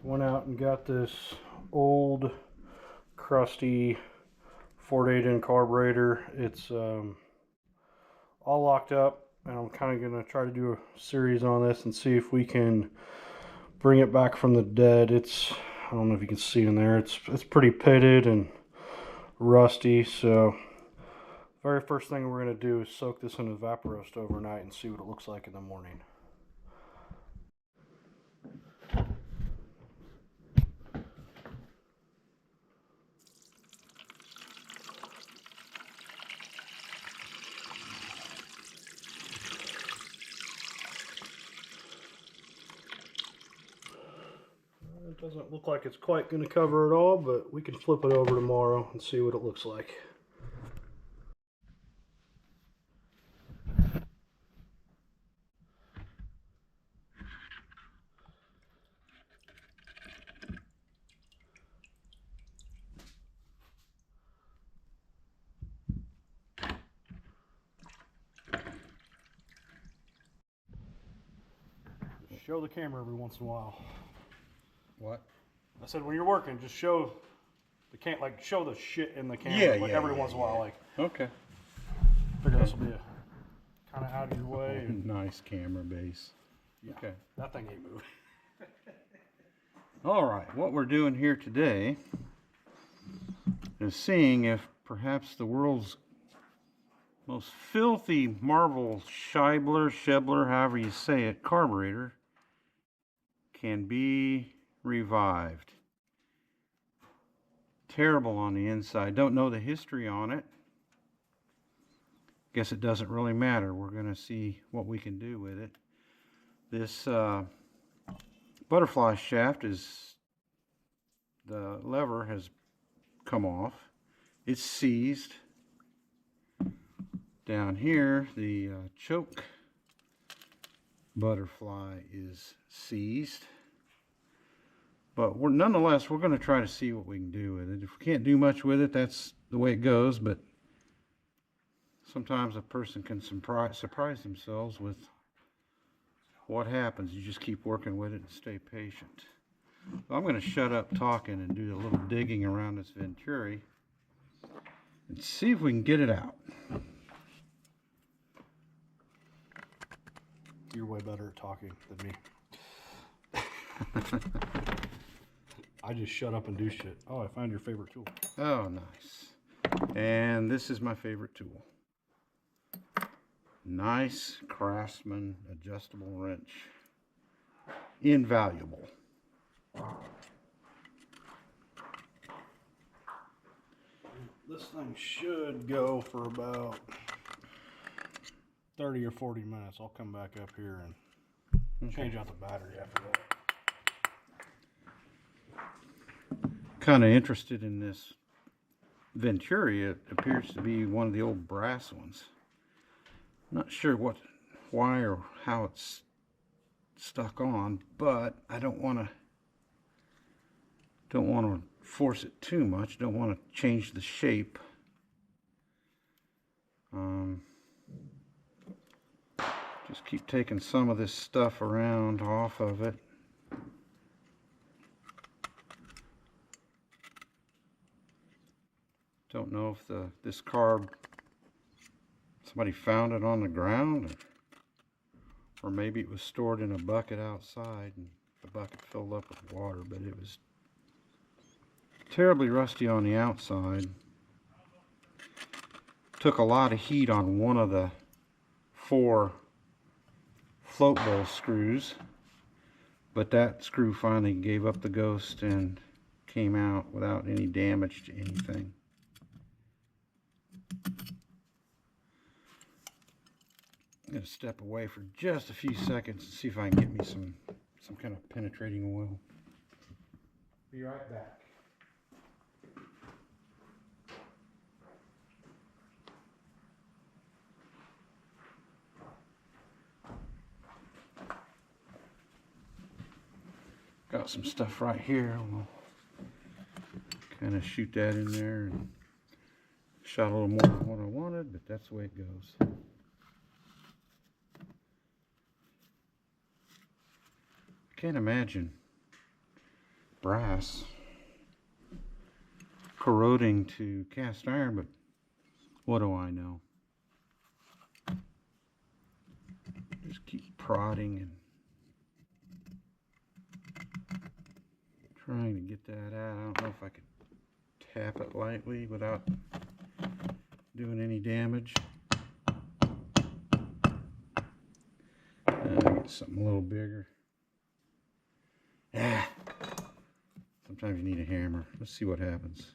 Went out and got this old, crusty 48-in carburetor. It's all locked up, and I'm kind of going to try to do a series on this and see if we can bring it back from the dead. I don't know if you can see in there, it's pretty pitted and rusty. So very first thing we're going to do is soak this in a Vaporust overnight and see what it looks like in the morning. It doesn't look like it's quite going to cover it all, but we can flip it over tomorrow and see what it looks like. Show the camera every once in a while. What? I said when you're working, just show the show the shit in the camera every once in a while. Like, okay. Figure this will be kind of out of your way. Nice camera base. Yeah, okay. That thing ain't moving. All right, what we're doing here today is seeing if perhaps the world's most filthy Marvel Shebler, however you say it, carburetor can be revived. Terrible on the inside. Don't know the history on it. Guess it doesn't really matter. We're going to see what we can do with it. This butterfly shaft the lever has come off. It's seized. Down here, the choke butterfly is seized. But nonetheless, we're going to try to see what we can do with it. If we can't do much with it, that's the way it goes. But sometimes a person can surprise themselves with what happens. You just keep working with it and stay patient. So I'm going to shut up talking and do a little digging around this Venturi and see if we can get it out. You're way better at talking than me. I just shut up and do shit. Oh, I found your favorite tool. Oh, nice. And this is my favorite tool. Nice Craftsman adjustable wrench. Invaluable. This thing should go for about 30 or 40 minutes. I'll come back up here and change out the battery after that. Kind of interested in this Venturi. It appears to be one of the old brass ones. Not sure why or how it's stuck on, but I don't want to force it too much. Don't want to change the shape. Just keep taking some of this stuff around off of it. Don't know if this carb, somebody found it on the ground, or maybe it was stored in a bucket outside and the bucket filled up with water, but it was terribly rusty on the outside. Took a lot of heat on one of the 4 float bowl screws, but that screw finally gave up the ghost and came out without any damage to anything. I'm going to step away for just a few seconds and see if I can get me some kind of penetrating oil. Be right back. Got some stuff right here. We'll kind of shoot that in there and shot a little more than what I wanted, but that's the way it goes. I can't imagine brass corroding to cast iron, but what do I know? Just keep prodding and trying to get that out. I don't know if I could tap it lightly without doing any damage. Get something a little bigger. Sometimes you need a hammer. Let's see what happens.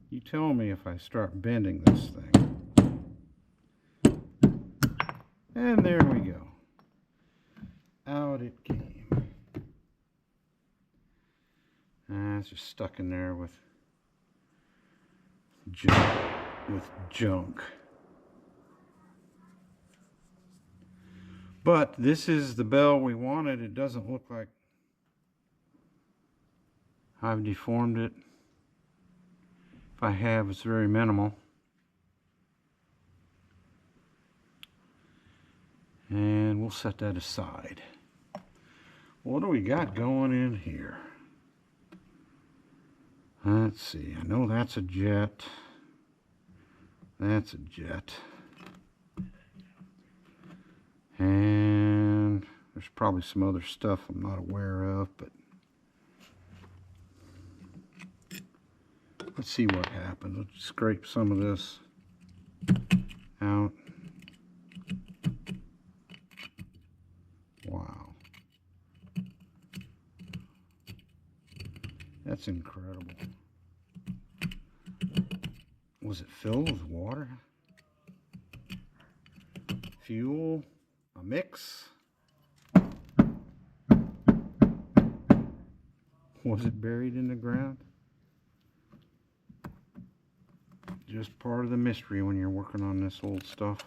You tell me if I start bending this thing. And there we go. Out it came. It's just stuck in there with junk. But this is the bell we wanted. It doesn't look like I've deformed it. If I have, it's very minimal. And we'll set that aside. What do we got going in here? Let's see. I know that's a jet. That's a jet. And there's probably some other stuff I'm not aware of, but let's see what happens. Let's scrape some of this out. Wow. That's incredible. Was it filled with water? Fuel? A mix? Was it buried in the ground? Just part of the mystery when you're working on this old stuff.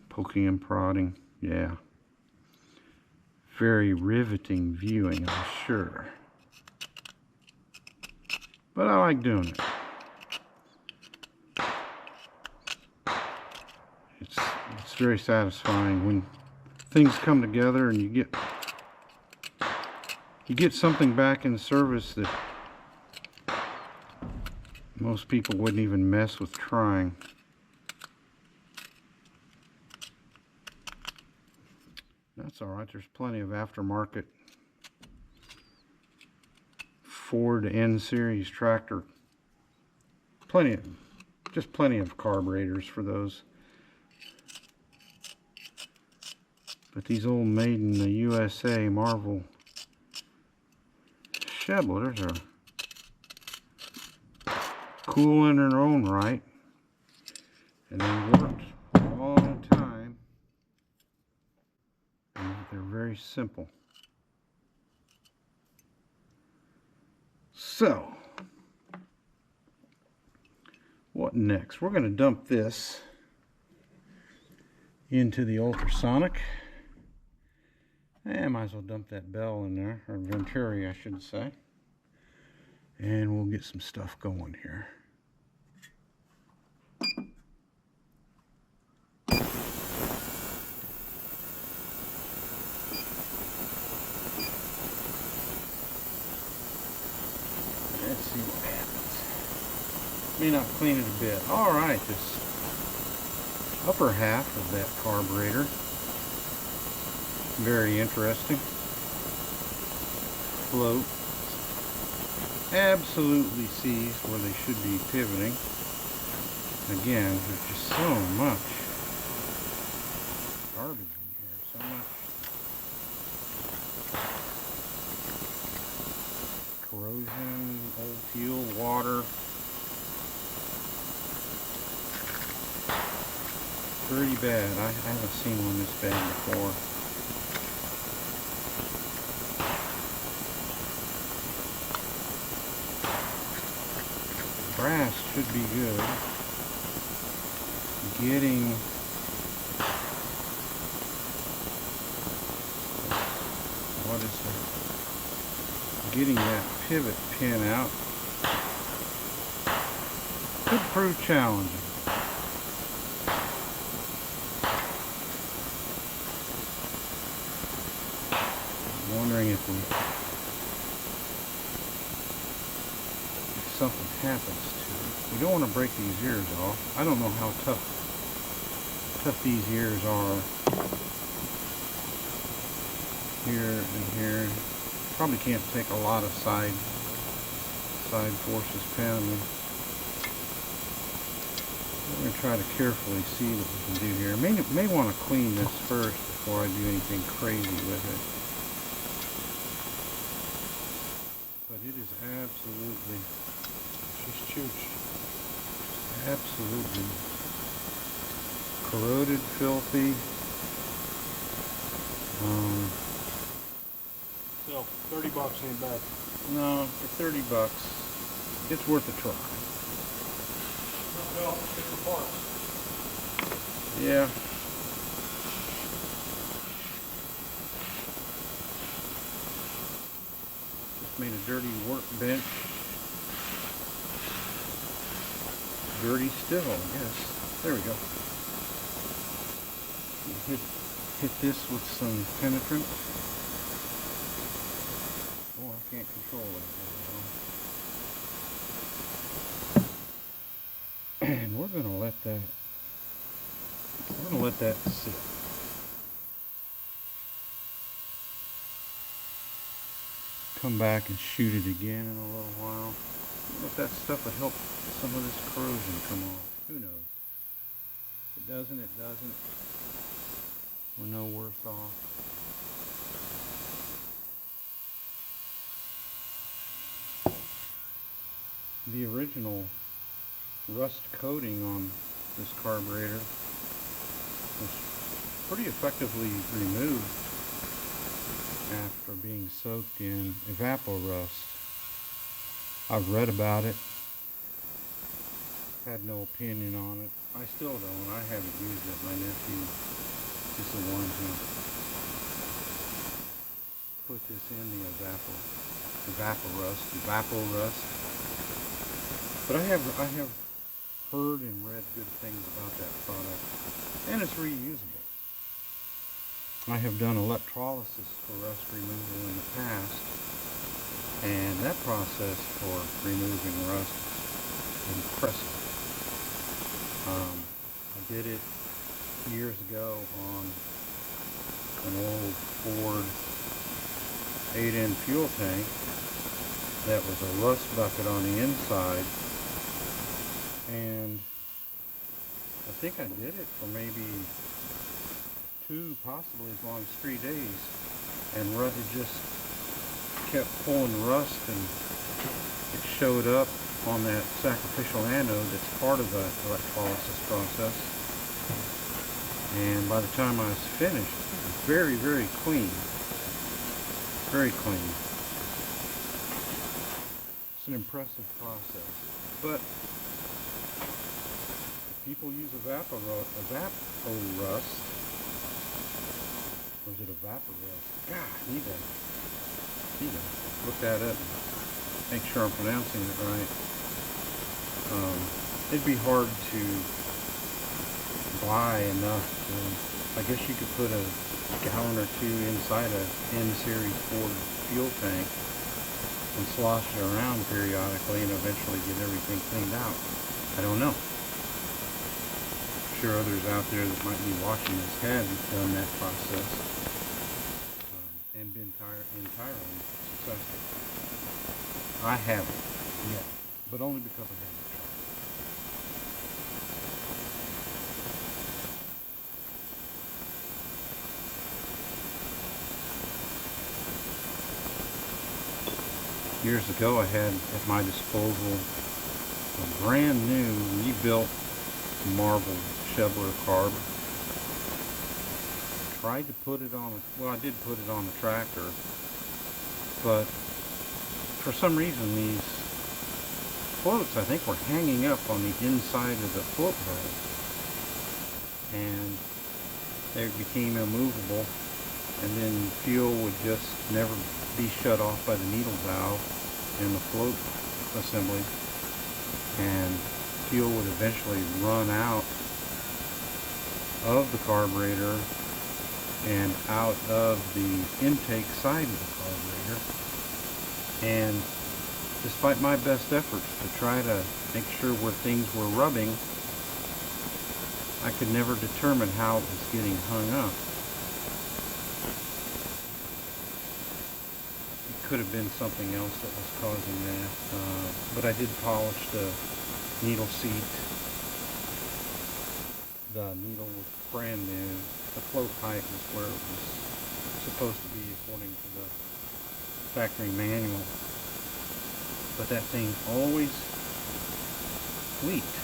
Poking and prodding, yeah. Very riveting viewing, I'm sure. But I like doing it. It's very satisfying when things come together and you get something back in service that most people wouldn't even mess with trying. That's all right. There's plenty of aftermarket Ford N series tractor. Just plenty of carburetors for those. But these old made in the USA Marvel Sheblers are cool in their own right. And they worked a long time. And they're very simple. So, what next? We're going to dump this into the ultrasonic. And might as well dump that bell in there, or Venturi I should say. And we'll get some stuff going here. Let's see what happens. May not clean it a bit. Alright, this upper half of that carburetor. Very interesting. Float. Absolutely sees where they should be pivoting. Again, there's just so much garbage in here. So much corrosion, old fuel, water. Pretty bad. I haven't seen one this bad before. Brass should be good. getting getting that pivot pin out could prove challenging. I'm wondering if something happens to it. We don't want to break these ears off. I don't know how tough these ears are. Here and here. Probably can't take a lot of side forces pounding. We're going to try to carefully see what we can do here. May want to clean this first before I do anything crazy with it. But it is absolutely, She's chooched. absolutely corroded, filthy. So, $30 ain't bad. No, for $30, it's worth a try. Well, it's the parts. Yeah. Just made a dirty workbench. Dirty still, I guess. There we go. Hit this with some penetrant. Oh, I can't control that. And we're gonna let that sit. Come back and shoot it again in a little while. I wonder if that stuff would help some of this corrosion come off. Who knows? If it doesn't, it doesn't. We're no worse off. The original rust coating on this carburetor was pretty effectively removed after being soaked in evaporust. I've read about it, had no opinion on it. I still don't. I haven't used it. My nephew is the one who put this in the evaporust. But I have heard and read good things about that product, and it's reusable. I have done electrolysis for rust removal in the past, and that process for removing rust is impressive. I did it years ago on an old Ford 8-in fuel tank that was a rust bucket on the inside, and I think I did it for maybe 2, possibly as long as 3 days, and it just kept pulling rust, and it showed up on that sacrificial anode that's part of the electrolysis process. And by the time I was finished, it was very, very clean. Very clean. It's an impressive process. But if people use evaporust, or is it evaporust? God, I need to look that up and make sure I'm pronouncing it right. It'd be hard to buy enough to, I guess you could put a gallon or 2 inside a N-series Ford fuel tank and slosh it around periodically and eventually get everything cleaned out. I don't know. I'm sure others out there that might be watching this have done that process and been entirely successful. I haven't yet, but only because I haven't tried. Years ago, I had at my disposal a brand new rebuilt marble Shebler Carb. Tried to put it on, I did put it on the tractor, but for some reason these floats, I think, were hanging up on the inside of the float head. and they became immovable, and then fuel would just never be shut off by the needle valve in the float assembly, and fuel would eventually run out of the carburetor and out of the intake side of the carburetor. And despite my best efforts to try to make sure where things were rubbing, I could never determine how it was getting hung up. It could have been something else that was causing that, but I did polish the needle seat. The needle was brand new. The float height was where it was supposed to be according to the factory manual. But that thing always leaked.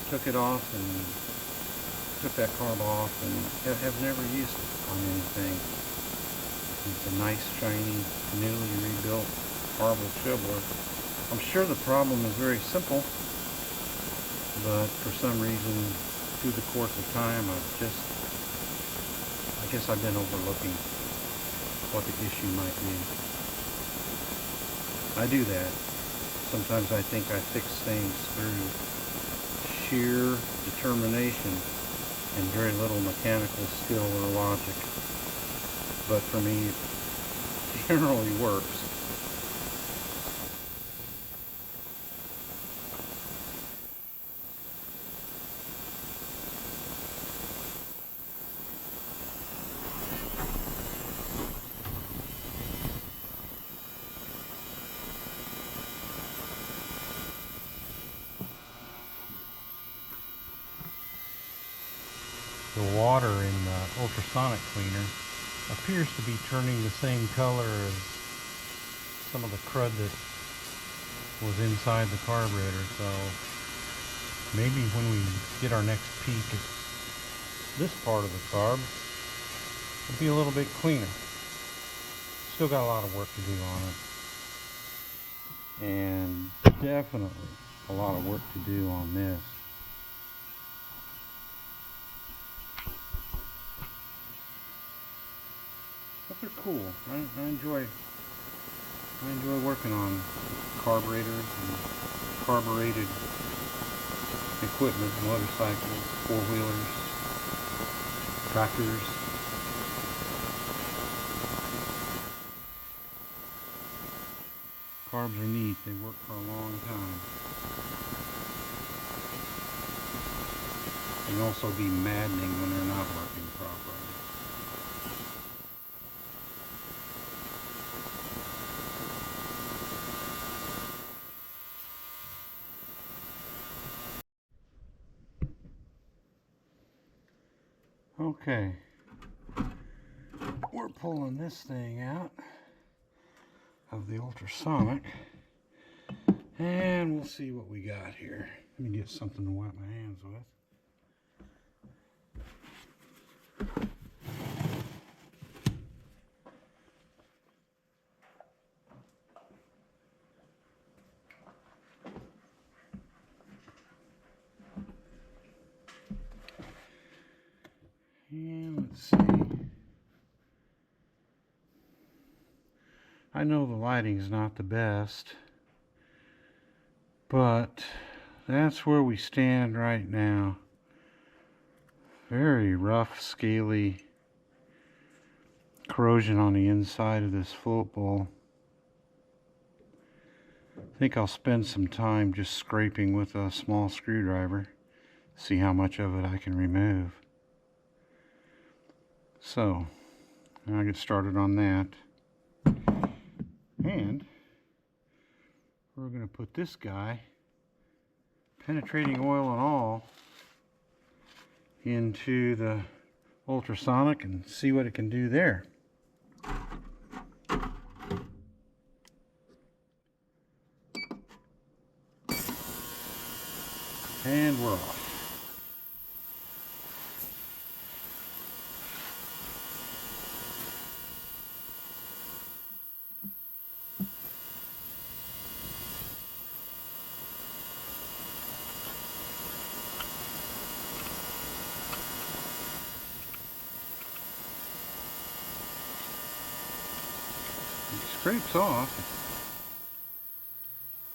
Took it off and took that carb off, and have never used it on anything. It's a nice, shiny, newly rebuilt Carb Shibbler. I'm sure the problem is very simple, but for some reason, through the course of time, I guess I've been overlooking what the issue might be. I do that. Sometimes I think I fix things through sheer determination and very little mechanical skill or logic. But for me, it generally works. The water in the ultrasonic cleaner appears to be turning the same color as some of the crud that was inside the carburetor, so maybe when we get our next peek at this part of the carb, it'll be a little bit cleaner. Still got a lot of work to do on it, and definitely a lot of work to do on this. But they're cool. I enjoy working on carburetors and carbureted equipment, motorcycles, four-wheelers, tractors. Carbs are neat. They work for a long time. They can also be maddening when they're not working properly. Okay, we're pulling this thing out of the ultrasonic, and we'll see what we got here. Let me get something to wipe my hands with. And let's see. I know the lighting is not the best, but that's where we stand right now. Very rough, scaly corrosion on the inside of this float bowl. I think I'll spend some time just scraping with a small screwdriver, see how much of it I can remove. So, I'll get started on that. And we're going to put this guy, penetrating oil and all, into the ultrasonic and see what it can do there. And we're off. scrapes off.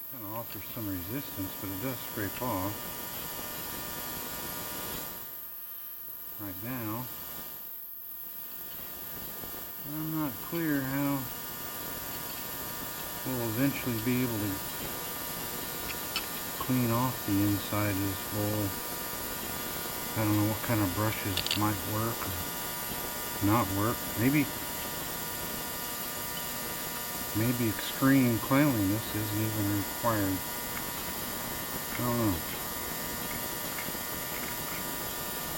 It kind of offers some resistance, but it does scrape off. Right now, I'm not clear how we'll eventually be able to clean off the inside of this bowl. I don't know what kind of brushes might work or not work. Maybe extreme cleanliness isn't even required. I don't know.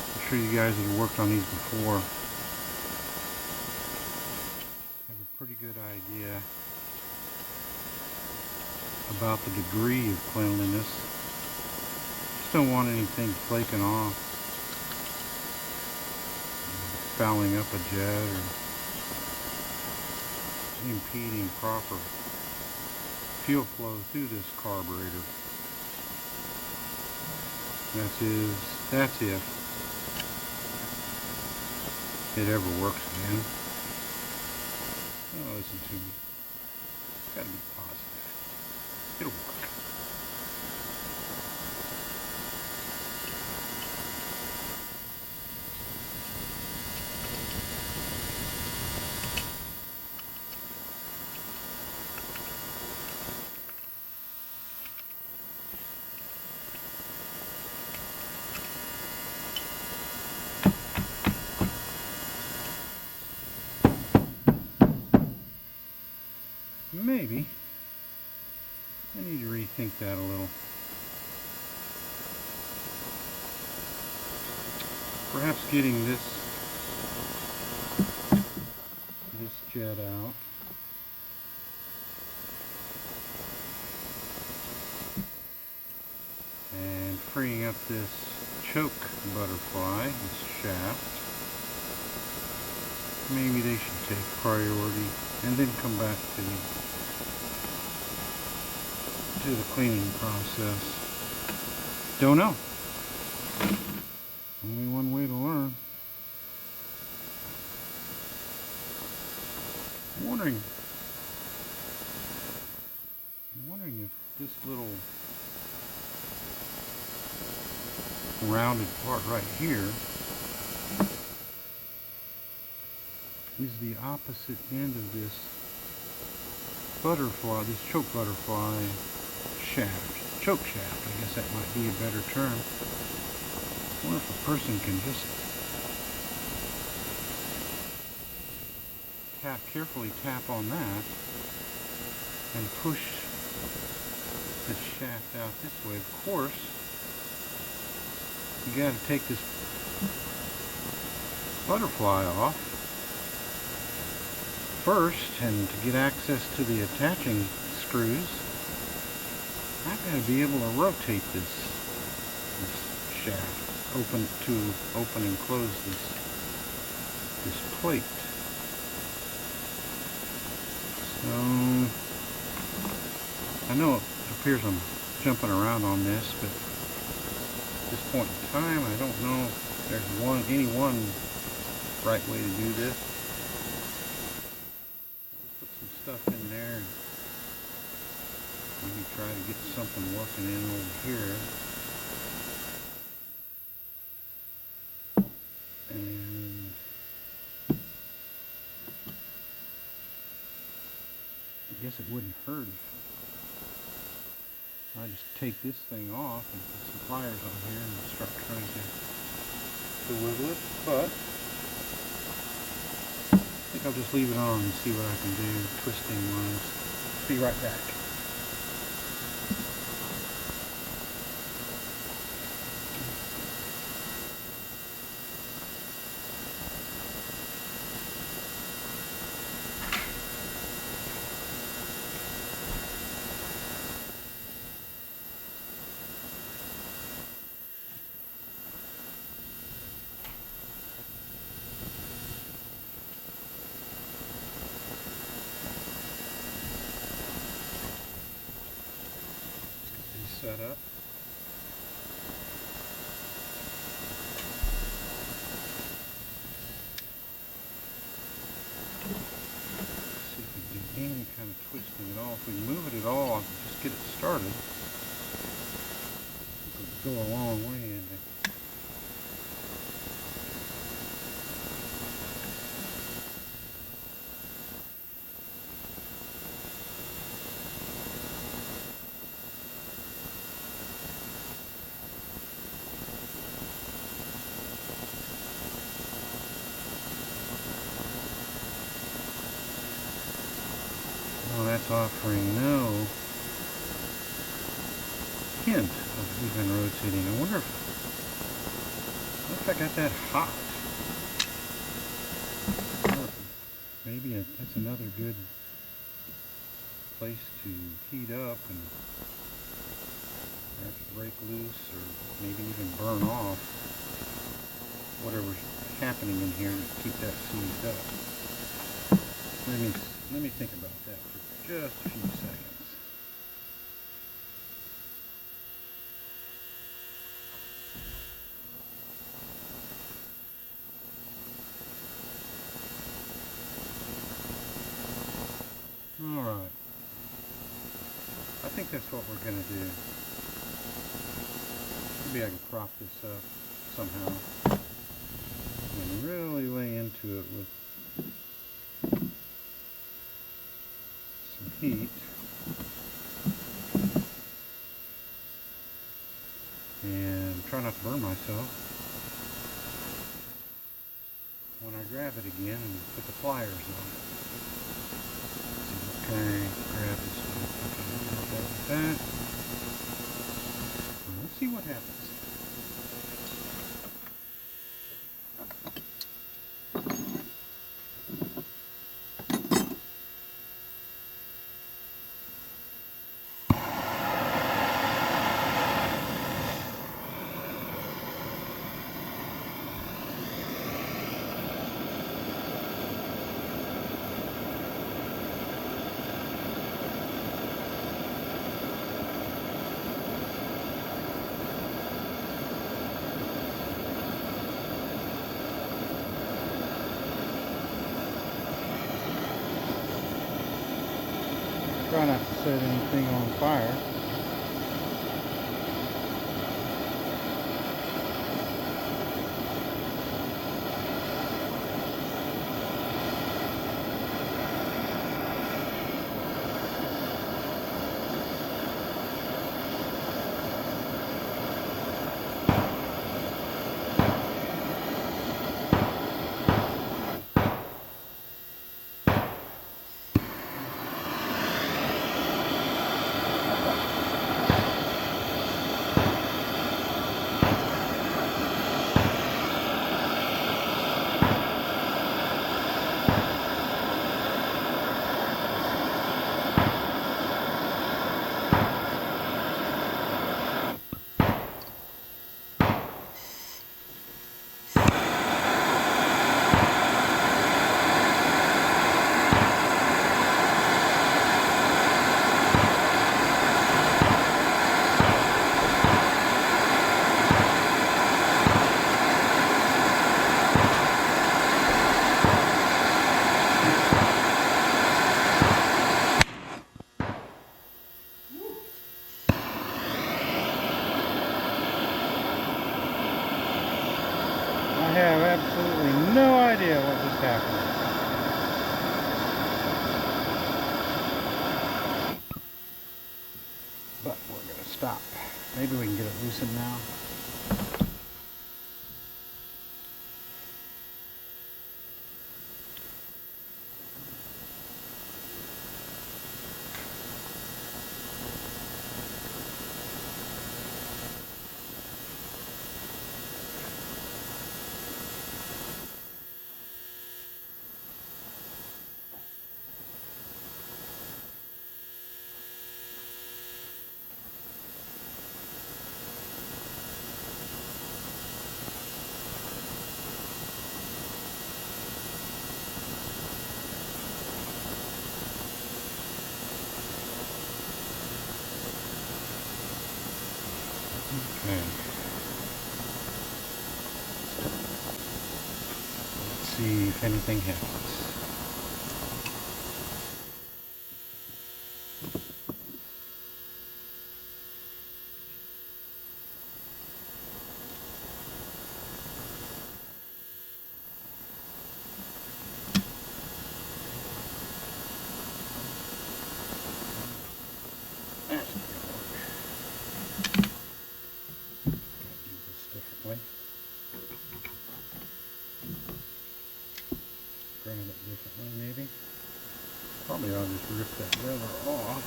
I'm sure you guys that have worked on these before have a pretty good idea about the degree of cleanliness. Just don't want anything flaking off, fouling up a jet, or impeding proper fuel flow through this carburetor. That's if it ever works again. Oh, listen to me. Gotta be positive. It'll work. Maybe I need to rethink that a little. Perhaps getting this jet out and freeing up this choke butterfly, this shaft. Maybe they should take priority and then come back to the cleaning process. Don't know. Only one way to learn. I'm wondering if this little rounded part right here is the opposite end of this butterfly, this choke butterfly shaft, choke shaft, I guess that might be a better term. I wonder if a person can just carefully tap on that and push the shaft out this way. Of course, you got to take this butterfly off first, and to get access to the attaching screws, I've got to be able to rotate this shaft, open and close this plate. So I know it appears I'm jumping around on this, but at this point in time, I don't know if there's any one right way to do this. Put some stuff in there and maybe try to get something working in over here. And I guess it wouldn't hurt if I just take this thing off and put some pliers on here and start trying to wiggle it, but I think I'll just leave it on and see what I can do twisting wise. Be right back. Set up. See if we can do any kind we move it at all and just get it started, it would go a long way in it. Well, that's offering no hint of even rotating. I wonder if I got that hot. Or maybe that's another good place to heat up and perhaps break loose or maybe even burn off whatever's happening in here to keep that seized up. Let me think about that for just a few seconds. Alright. I think that's what we're going to do. Maybe I can prop this up somehow and really lay into it with some heat. And try not to burn myself when I grab it again and put the pliers on it. Okay, grab this one. Okay, like that. Let's see what happens. Try not to set anything on fire. I have absolutely no idea what just happened. But we're going to stop. Maybe we can get it loosened now. Okay. Let's see if anything happens. rip that lever off.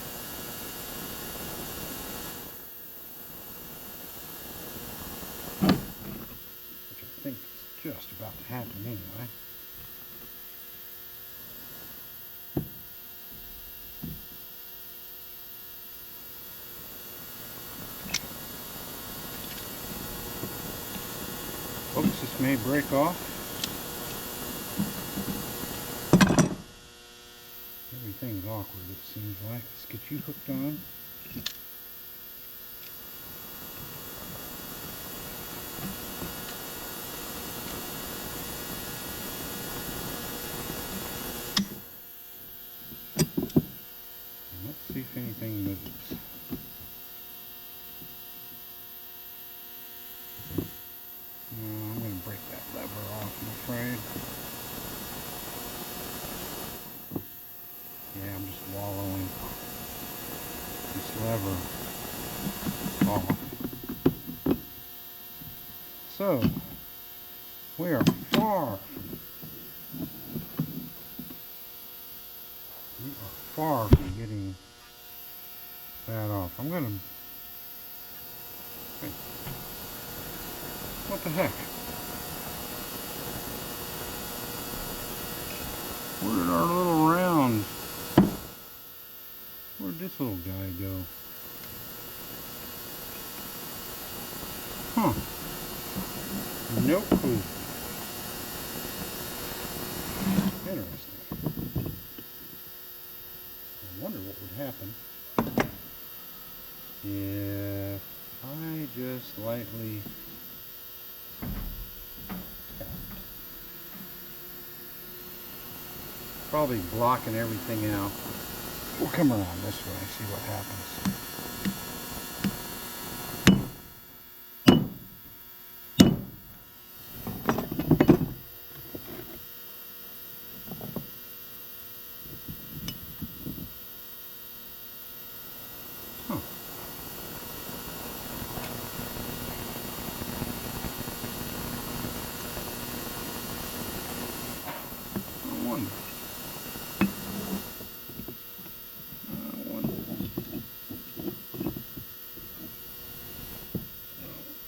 Which I think is just about to happen anyway. Folks, this may break off. Everything's awkward, it seems like. Let's get you hooked on. And let's see if anything moves. I'm going to break that lever off, I'm afraid. Yeah, I'm just wallowing this lever off. So, we are far from getting that off. I'm going to... What the heck? Where did our little round... Where'd this little guy go? Huh. No clue. Interesting. I wonder what would happen if I just lightly tapped. Probably blocking everything out. We'll come around this way and see what happens. Huh. I wonder.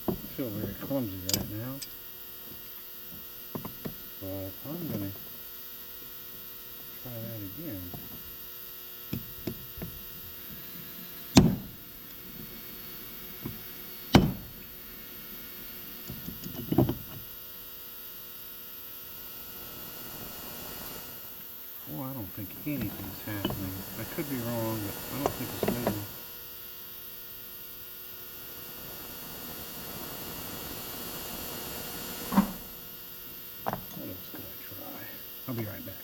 I feel very clumsy right now, but I'm going to try that again. Oh, I don't think anything's happening. I could be wrong, but I don't think it's moving. What else could I try? I'll be right back.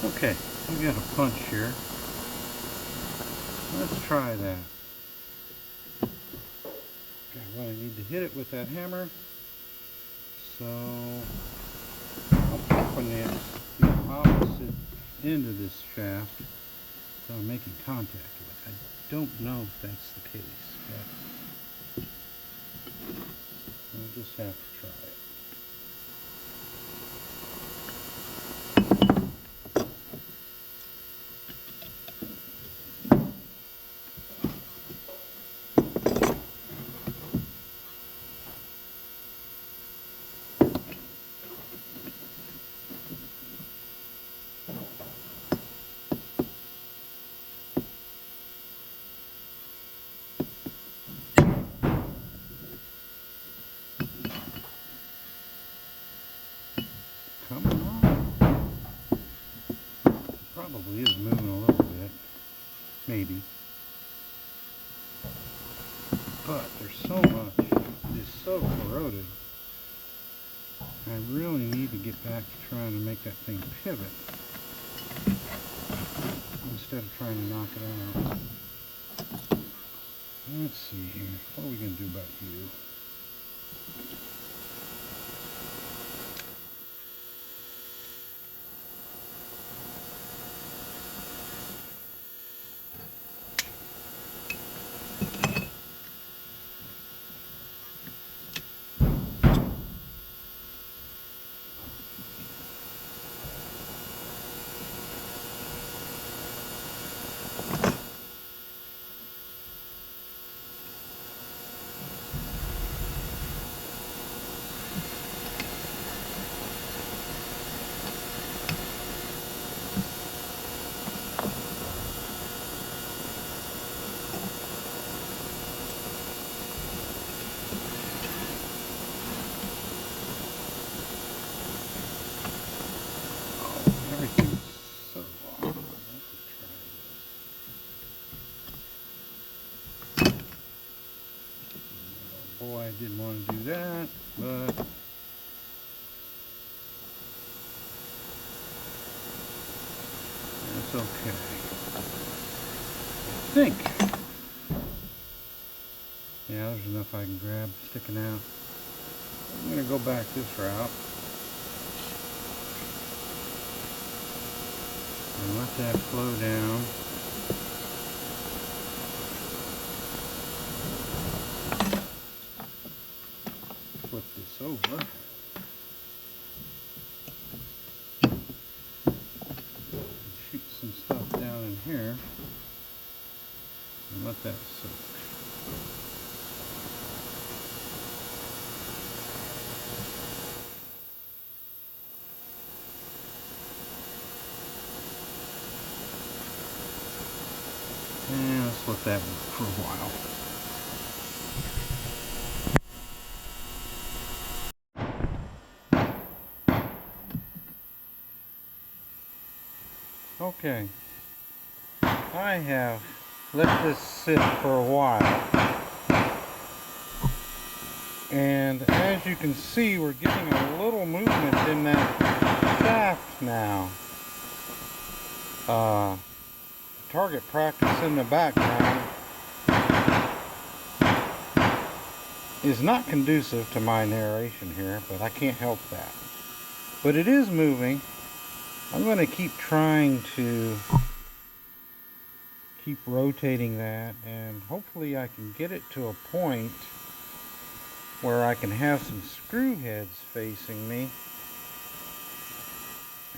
Okay, we got a punch here. Let's try that. Okay, well, I need to hit it with that hammer. So I'll open the opposite end of this shaft that I'm making contact with. I don't know if that's the case, but we'll just have to try it. Come on. Probably is moving a little bit. Maybe. But there's so much so corroded. I really need to get back to trying to make that thing pivot instead of trying to knock it out. Let's see here. What are we going to do about you? Boy, I didn't want to do that, but that's okay. I think. Yeah, there's enough I can grab sticking out. I'm going to go back this route and let that flow down. Flip this over. Shoot some stuff down in here and let that soak. And let's let that work for a while. Okay, I have let this sit for a while, and as you can see, we're getting a little movement in that shaft now. Target practice in the background is not conducive to my narration here, but I can't help that. But it is moving. I'm going to keep trying to keep rotating that, and hopefully I can get it to a point where I can have some screw heads facing me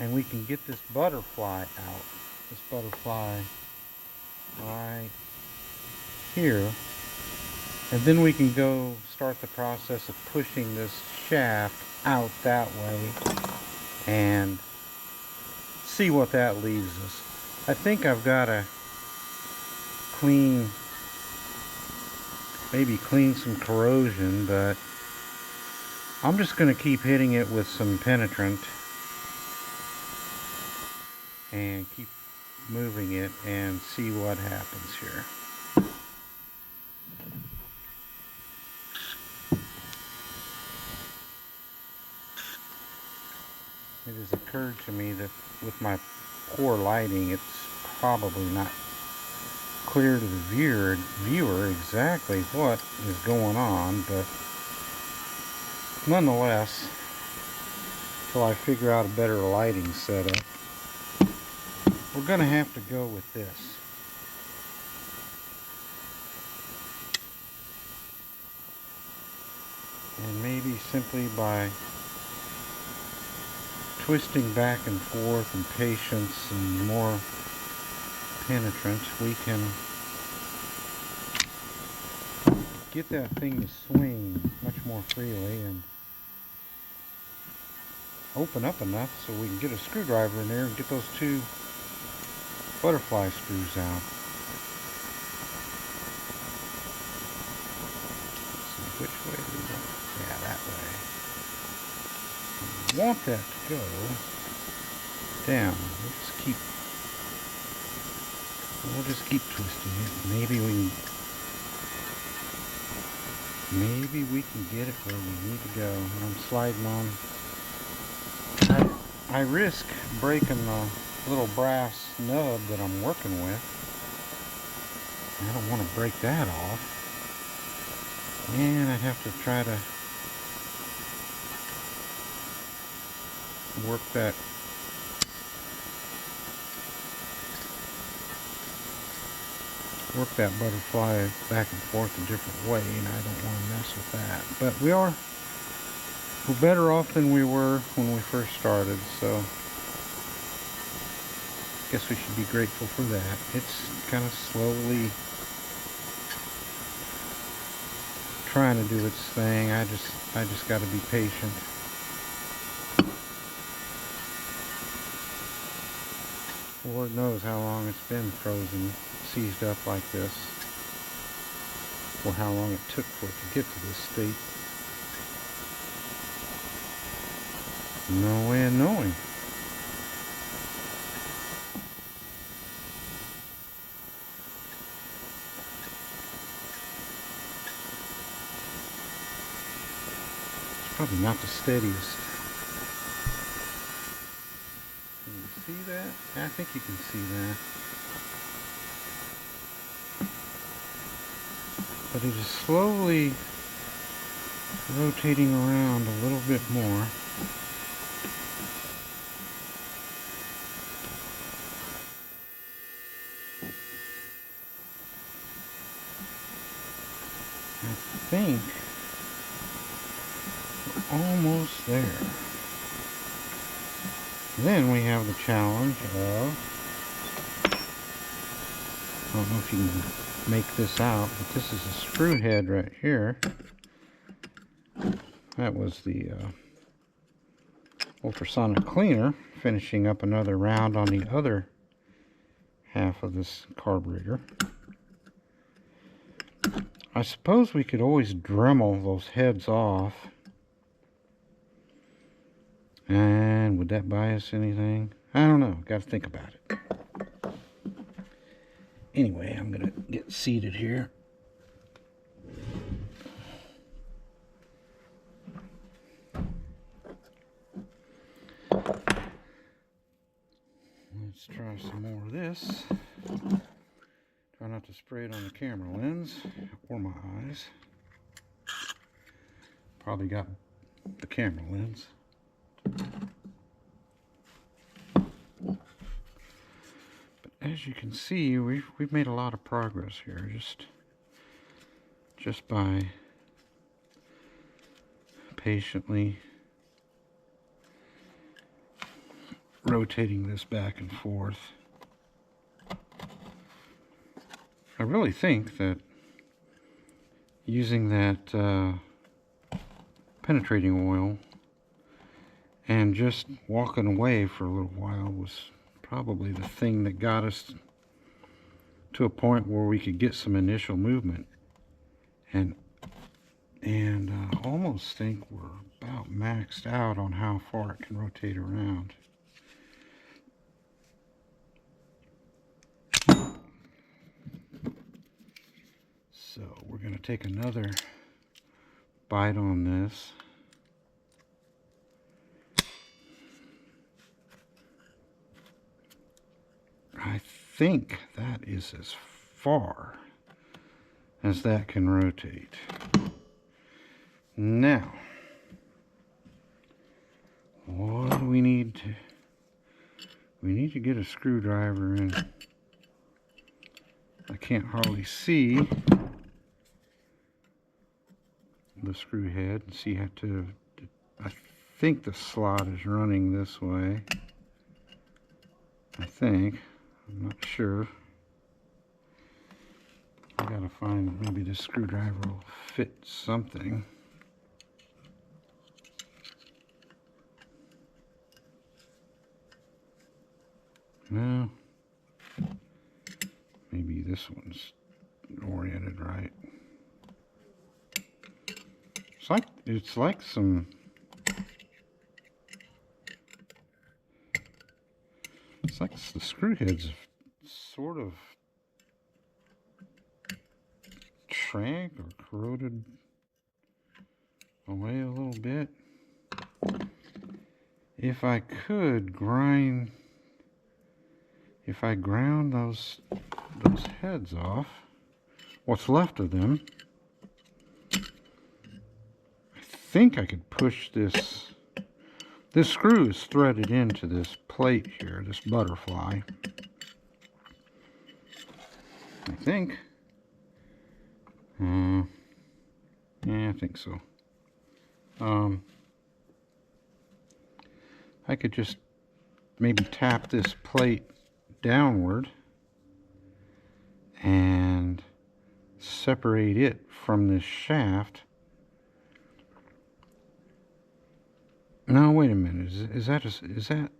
and we can get this butterfly out. This butterfly right here, and then we can go start the process of pushing this shaft out that way and see what that leaves us. I think I've got to maybe clean some corrosion, but I'm just going to keep hitting it with some penetrant and keep moving it and see what happens here. It has occurred to me that with my poor lighting, it's probably not clear to the viewer exactly what is going on, but nonetheless, until I figure out a better lighting setup, we're going to have to go with this. And maybe simply by twisting back and forth and patience and more penetrant, we can get that thing to swing much more freely and open up enough so we can get a screwdriver in there and get those two butterfly screws out. Let's see which way we want. Yeah, that way. We want that to go down. We'll just keep twisting it. Maybe we can maybe we can get it where we need to go. I'm sliding on. I risk breaking the little brass nub that I'm working with. I don't want to break that off. And I'd have to try to work that butterfly back and forth a different way, and I don't want to mess with that. But we're better off than we were when we first started, so I guess we should be grateful for that. It's kind of slowly trying to do its thing. I just got to be patient. Lord knows how long it's been frozen, seized up like this, or how long it took for it to get to this state. No way of knowing. It's probably not the steadiest. Can you see that? I think you can see that. But it is slowly rotating around a little bit more. I think we're almost there. Then we have the challenge of, I don't know if you can make this out, but this is a screw head right here. That was the ultrasonic cleaner, finishing up another round on the other half of this carburetor. I suppose we could always Dremel those heads off. And would that buy us anything? I don't know. Got to think about it. Anyway, I'm going to get seated here. Let's try some more of this. Try not to spray it on the camera lens or my eyes. Probably got the camera lens. But as you can see, we've made a lot of progress here just by patiently rotating this back and forth. I really think that using that penetrating oil and just walking away for a little while was probably the thing that got us to a point where we could get some initial movement. And I almost think we're about maxed out on how far it can rotate around. So we're going to take another bite on this. I think that is as far as that can rotate. Now, what do we need to... We need to get a screwdriver in. I can't hardly see the screw head. See how to... I think the slot is running this way. I think. I'm not sure. I gotta find, maybe this screwdriver will fit something. No. Maybe this one's oriented right. It's like some... It's like the screw heads sort of shrank or corroded away a little bit. If I could grind, if I ground those heads off, what's left of them, I think I could push this. This screw is threaded into this plate here, this butterfly. I think. Yeah, I think so. I could just maybe tap this plate downward and separate it from this shaft. No, wait a minute. Is that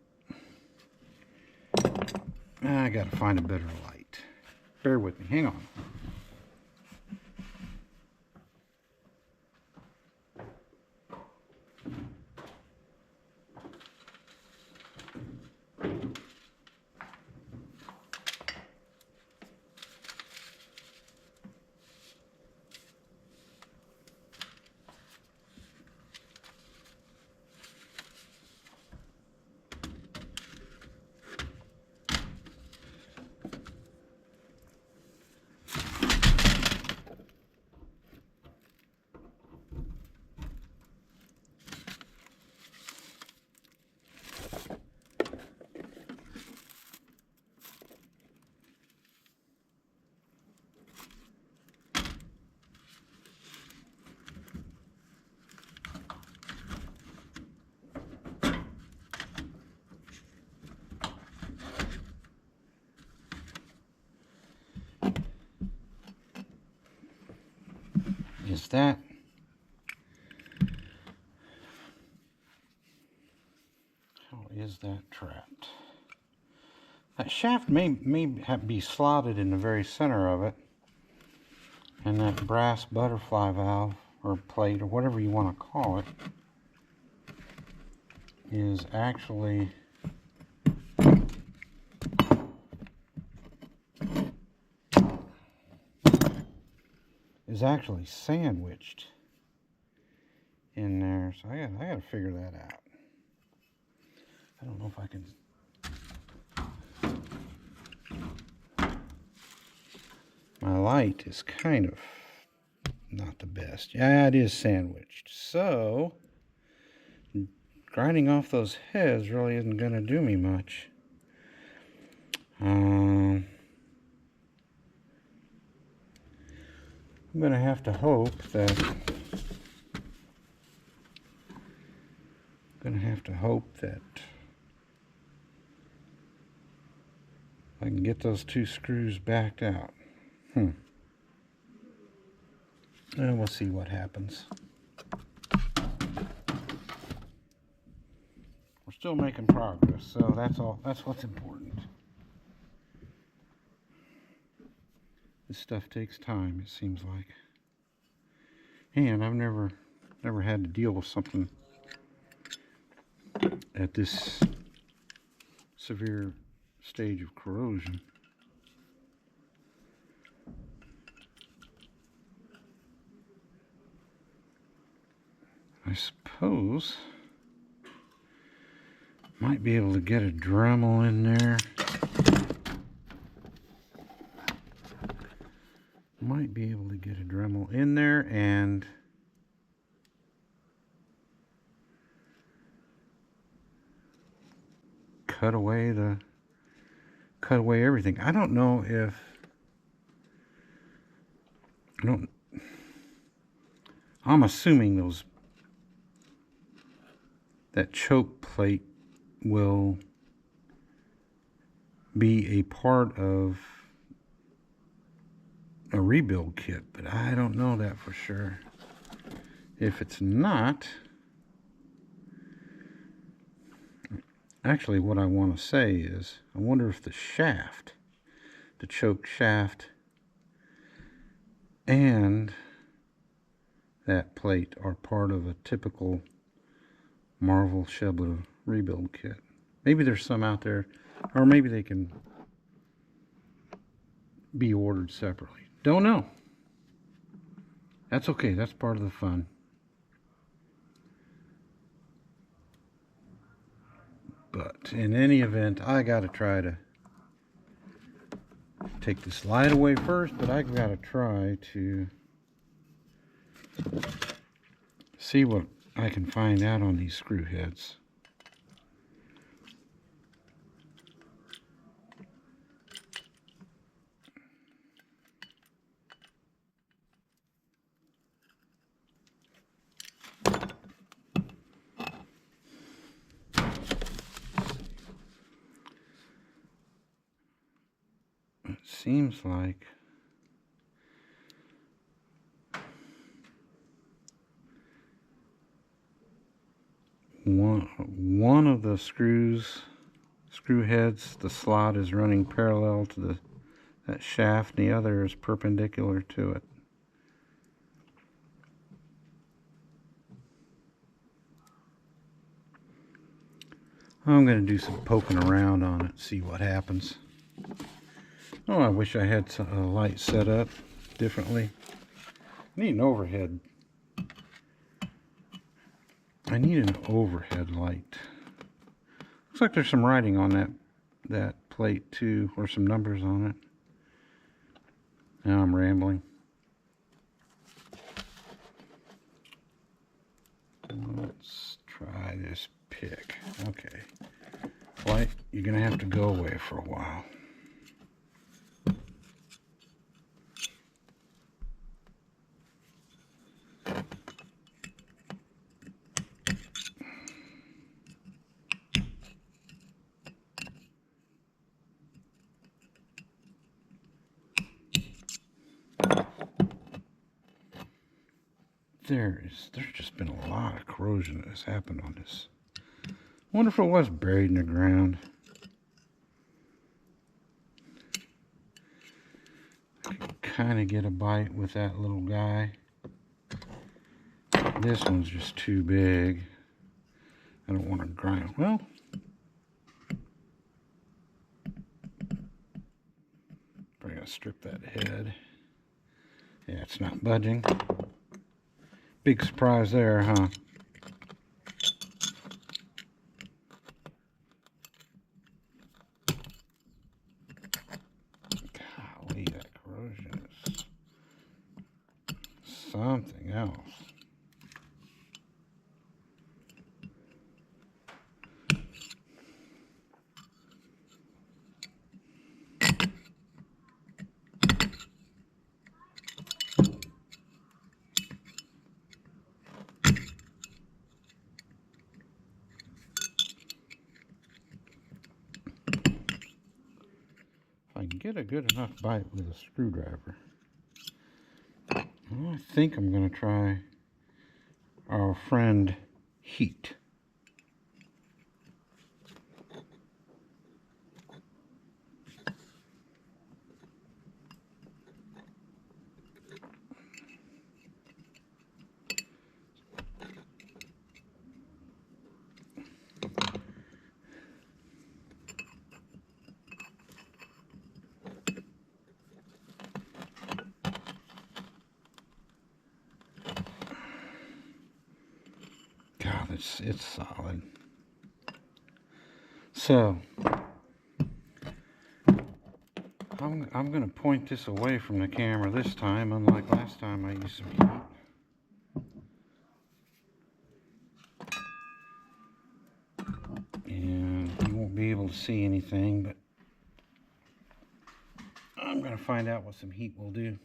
I gotta find a better light. Bear with me. Hang on. Is that? How is that trapped? That shaft may be slotted in the very center of it, and that brass butterfly valve or plate or whatever you want to call it is actually sandwiched in there. So I gotta figure that out. I don't know if I can. My light is kind of not the best. Yeah, it is sandwiched. So grinding off those heads really isn't gonna do me much. I'm gonna have to hope that I can get those two screws backed out. And we'll see what happens. We're still making progress, so that's all. That's what's important. This stuff takes time, it seems like. And I've never had to deal with something at this severe stage of corrosion. I suppose might be able to get a Dremel in there. Might be able to get a Dremel in there and cut away everything. I don't know if I'm assuming that choke plate will be a part of a rebuild kit, but I don't know that for sure. If it's not, actually what I want to say is I wonder if the choke shaft and that plate are part of a typical Marvel Shebler rebuild kit. Maybe there's some out there, or maybe they can be ordered separately. Don't know. That's okay. That's part of the fun. in any event, I gotta try to take this light away first, but I gotta try to see what I can find out on these screw heads. It seems like one of the screw heads, the slot is running parallel to that shaft, and the other is perpendicular to it. I'm going to do some poking around on it, see what happens. Oh, I wish I had a light set up differently. I need an overhead. I need an overhead light. Looks like there's some writing on that plate too, or some numbers on it. Now I'm rambling. Let's try this pick. Okay. Light, you're going to have to go away for a while. There's just been a lot of corrosion that has happened on this. I wonder if it was buried in the ground. I can kind of get a bite with that little guy. This one's just too big. I don't want to grind. Well, probably gotta strip that head. Yeah, it's not budging. Big surprise there, huh? Golly, that corrosion is something else. I can get a good enough bite with a screwdriver. Well, I think I'm going to try our friend heat. God, it's solid. So I'm going to point this away from the camera this time, unlike last time I used some heat. And you won't be able to see anything, but I'm going to find out what some heat will do.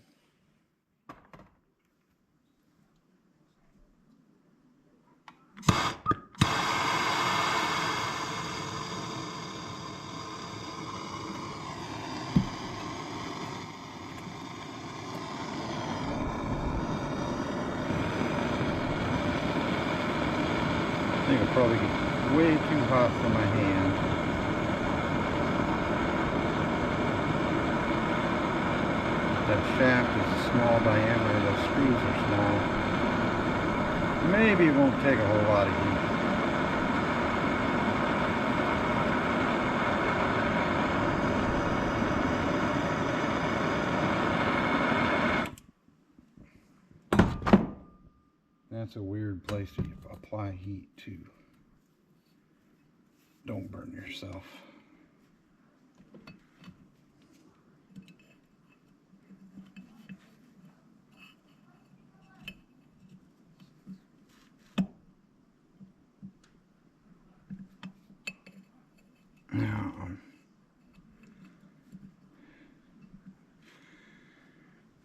I think it'll probably get way too hot for my hand. That shaft is a small diameter, the screws are small. Maybe it won't take a whole lot of heat. That's a weird place to apply heat to. Don't burn yourself. Now,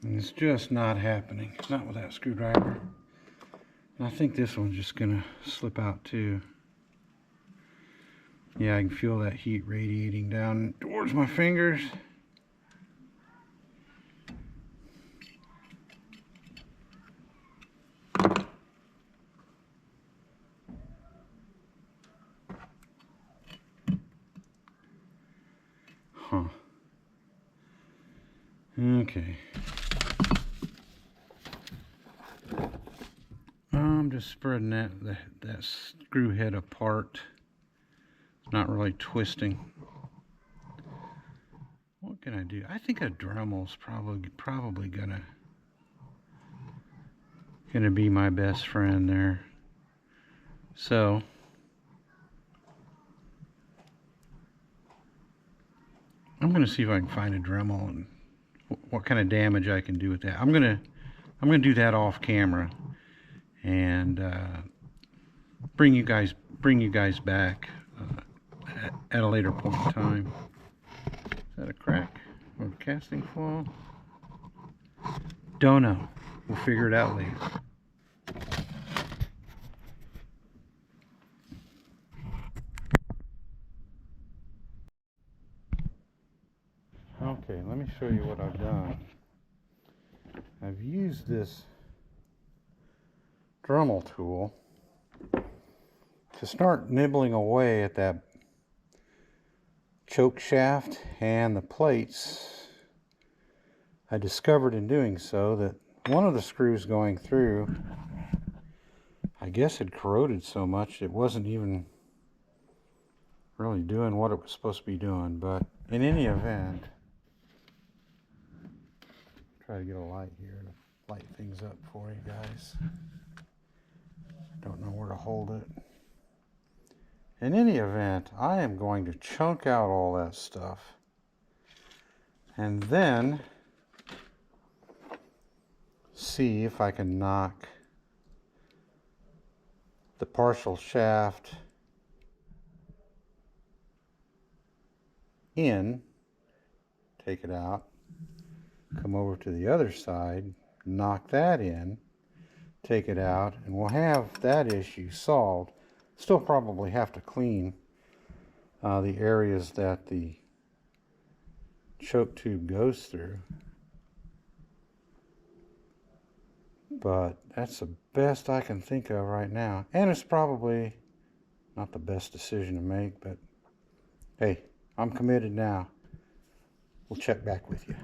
it's just not happening. Not with that screwdriver. And I think this one's just gonna slip out too. Yeah, I can feel that heat radiating down towards my fingers. Huh. Okay. I'm just spreading that screw head apart. It's not really twisting. What can I do? I think a Dremel's probably gonna be my best friend there. So I'm gonna see if I can find a Dremel and what kind of damage I can do with that. I'm gonna do that off camera and bring you guys back at a later point in time. Is that a crack or a casting flaw? Don't know. We'll figure it out later. Okay, let me show you what I've done. I've used this Dremel tool to start nibbling away at that choke shaft and the plates. I discovered in doing so that one of the screws going through, I guess, had corroded so much it wasn't even really doing what it was supposed to be doing. But in any event, try to get a light here to light things up for you guys. Don't know where to hold it. In any event, I am going to chunk out all that stuff and then see if I can knock the partial shaft in, take it out, come over to the other side, knock that in, take it out, and we'll have that issue solved. Still probably have to clean the areas that the choke tube goes through, but that's the best I can think of right now, and it's probably not the best decision to make, but hey, I'm committed now. We'll check back with you.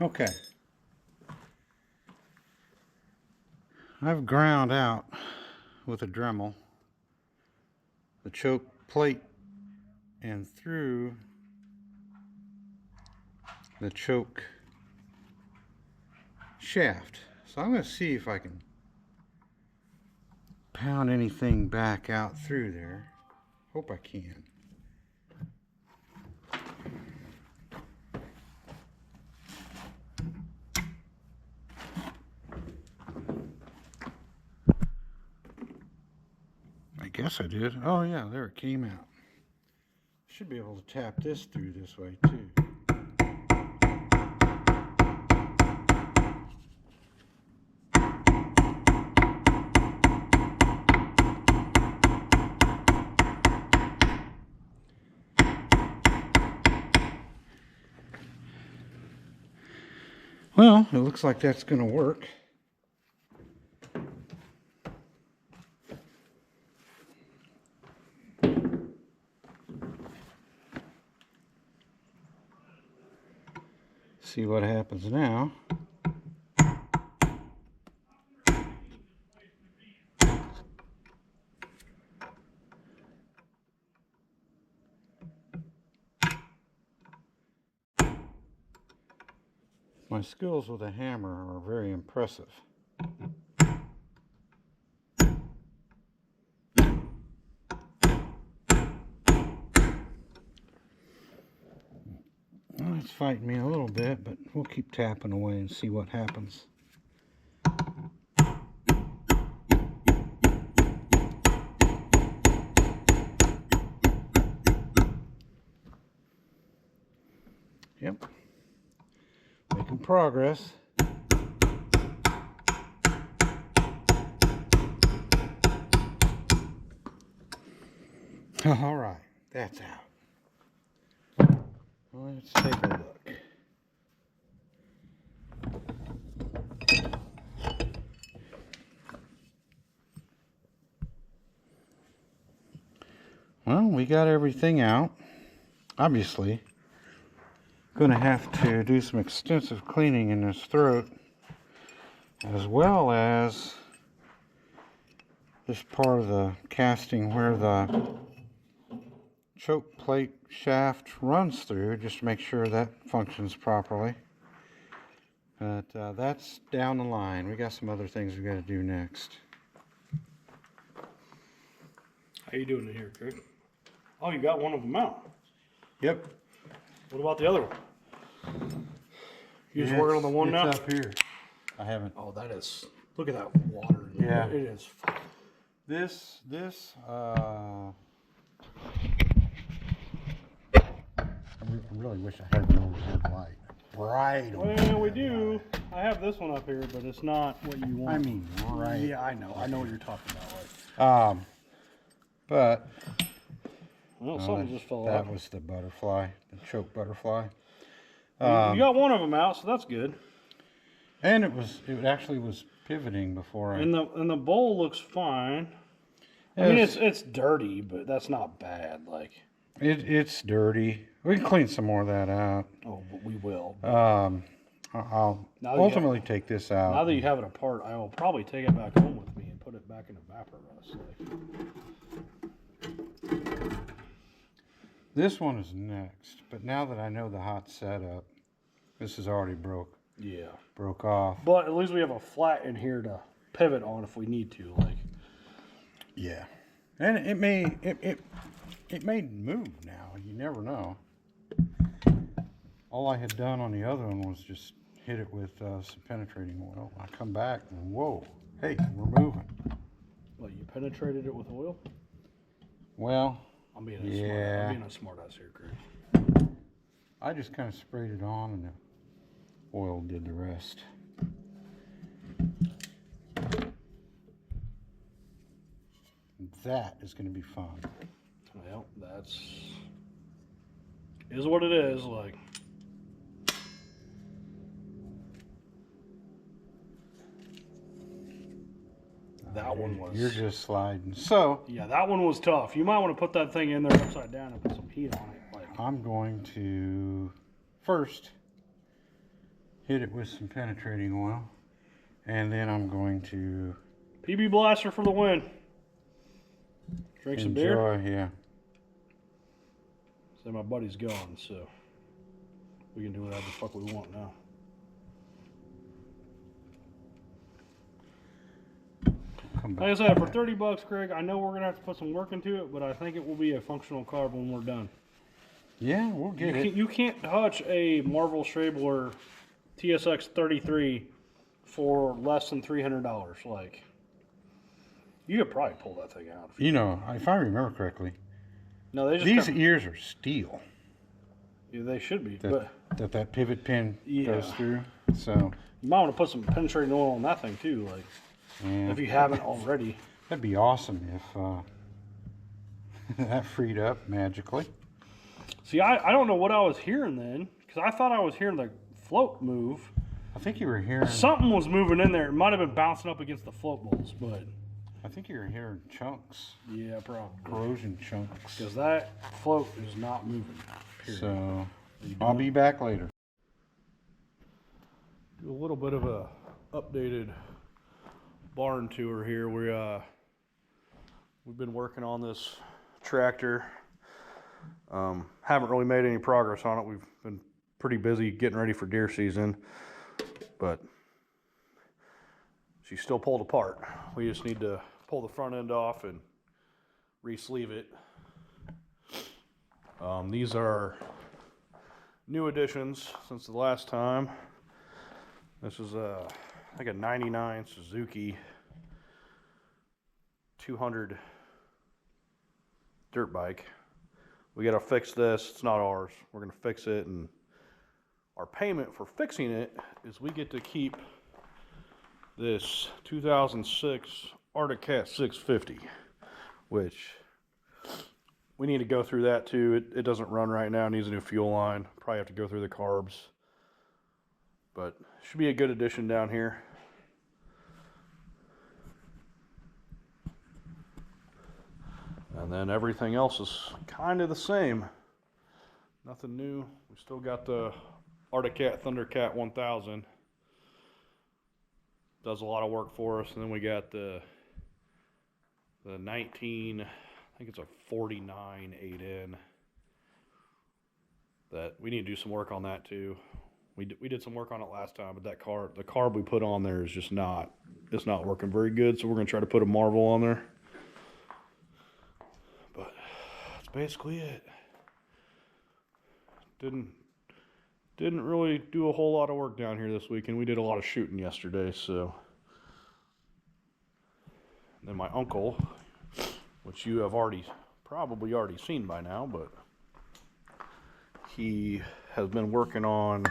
Okay, I've ground out with a Dremel the choke plate and through the choke shaft. So I'm going to see if I can pound anything back out through there. Hope I can. guess I did. Oh yeah, there it came out. Should be able to tap this through this way too. Well, it looks like that's going to work. See what happens now. My skills with a hammer are very impressive. Well, it's fighting me a little bit, but we'll keep tapping away and see what happens. Yep. Making progress. All right, that's out. Let's take a look. Well, we got everything out. Obviously, going to have to do some extensive cleaning in this throat, as well as this part of the casting where the choke plate shaft runs through, just to make sure that functions properly. But that's down the line. We got some other things we got to do next. How you doing in here, Craig? Oh, you got one of them out. Yep. What about the other one? You just working on the one now? It's up here. I haven't. Oh, that is. Look at that water. Yeah. It is. I really wish I had an overhead light. Right. Well, we do. I have this one up here, but it's not what you want. I mean, right. Yeah, I know. I know what you're talking about. Like. But Well, something just fell that out. was the butterfly, the choke butterfly. You got one of them out, so that's good. And it actually was pivoting before I. And the bowl looks fine. I mean, it's dirty, but that's not bad. Like it's dirty. We can clean some more of that out. Oh, but we will. I'll ultimately take this out. Now that you have it apart, I will probably take it back home with me and put it back in the Vaporous. Like. This one is next, but now that I know the hot setup, this is already broke off. But at least we have a flat in here to pivot on if we need to. Like. Yeah, and it may move now. You never know. All I had done on the other one was just hit it with some penetrating oil. I come back and whoa, hey, we're moving. What, you penetrated it with oil? Well, I'm being a smart ass here, Craig. I just kind of sprayed it on and the oil did the rest. That is going to be fun. Well, that's is what it is. Like. That one was. You're just sliding. So. Yeah, that one was tough. You might want to put that thing in there upside down and put some heat on it. Like. I'm going to first hit it with some penetrating oil, and then I'm going to PB Blaster for the win. Drink some beer. Enjoy, yeah. So my buddy's gone, so we can do whatever the fuck we want now. Like I said, for $30, Craig, I know we're gonna have to put some work into it, but I think it will be a functional carb when we're done. Yeah, we'll get it. You can't touch a Marvel Strabler TSX 33 for less than $300. Like, You could probably pull that thing out. You know, if I remember correctly, No, they just these ears are steel. Yeah, they should be. That pivot pin goes through. So you might want to put some penetrating oil on that thing too, like if you haven't already. That'd be awesome if that freed up magically. See, I don't know what I was hearing then, because I thought I was hearing the float move. I think you were hearing... Something was moving in there. It might have been bouncing up against the float bowls, but... I think you were hearing chunks. Yeah, probably. Corrosion chunks. Because that float is not moving, period. So, I'll be back later. Do a little bit of a updated barn tour here. We've been working on this tractor. Haven't really made any progress on it. We've been pretty busy getting ready for deer season, but she's still pulled apart. We just need to pull the front end off and re-sleeve it. These are new additions since the last time. This is like a 99 Suzuki 200 dirt bike. We got to fix this. It's not ours. We're going to fix it, and our payment for fixing it is we get to keep this 2006 Arctic Cat 650, which we need to go through that too. It doesn't run right now. It needs a new fuel line. Probably have to go through the carbs, but should be a good addition down here. And then everything else is kind of the same. Nothing new. We still got the Arctic Cat Thundercat 1000. Does a lot of work for us. And then we got the 19, I think it's a 49 8N. That we need to do some work on that too. We did some work on it last time, but the carb we put on there is just not working very good. So we're gonna try to put a Marvel on there. But that's basically it. Didn't really do a whole lot of work down here this weekend. We did a lot of shooting yesterday, so. And then my uncle, which you have probably already seen by now, but he has been working on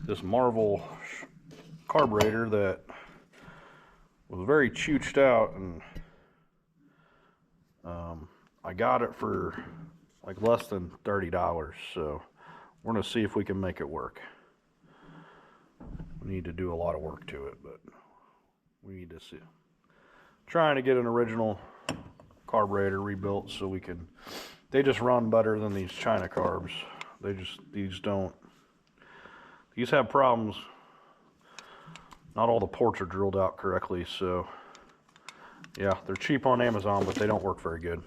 this Marvel carburetor that was very chooched out, and I got it for like less than $30, so we're gonna see if we can make it work. We need to do a lot of work to it, but we need to see. Trying to get an original carburetor rebuilt so we can. They just run better than these China carbs. These have problems. Not all the ports are drilled out correctly, so yeah, they're cheap on Amazon, but they don't work very good.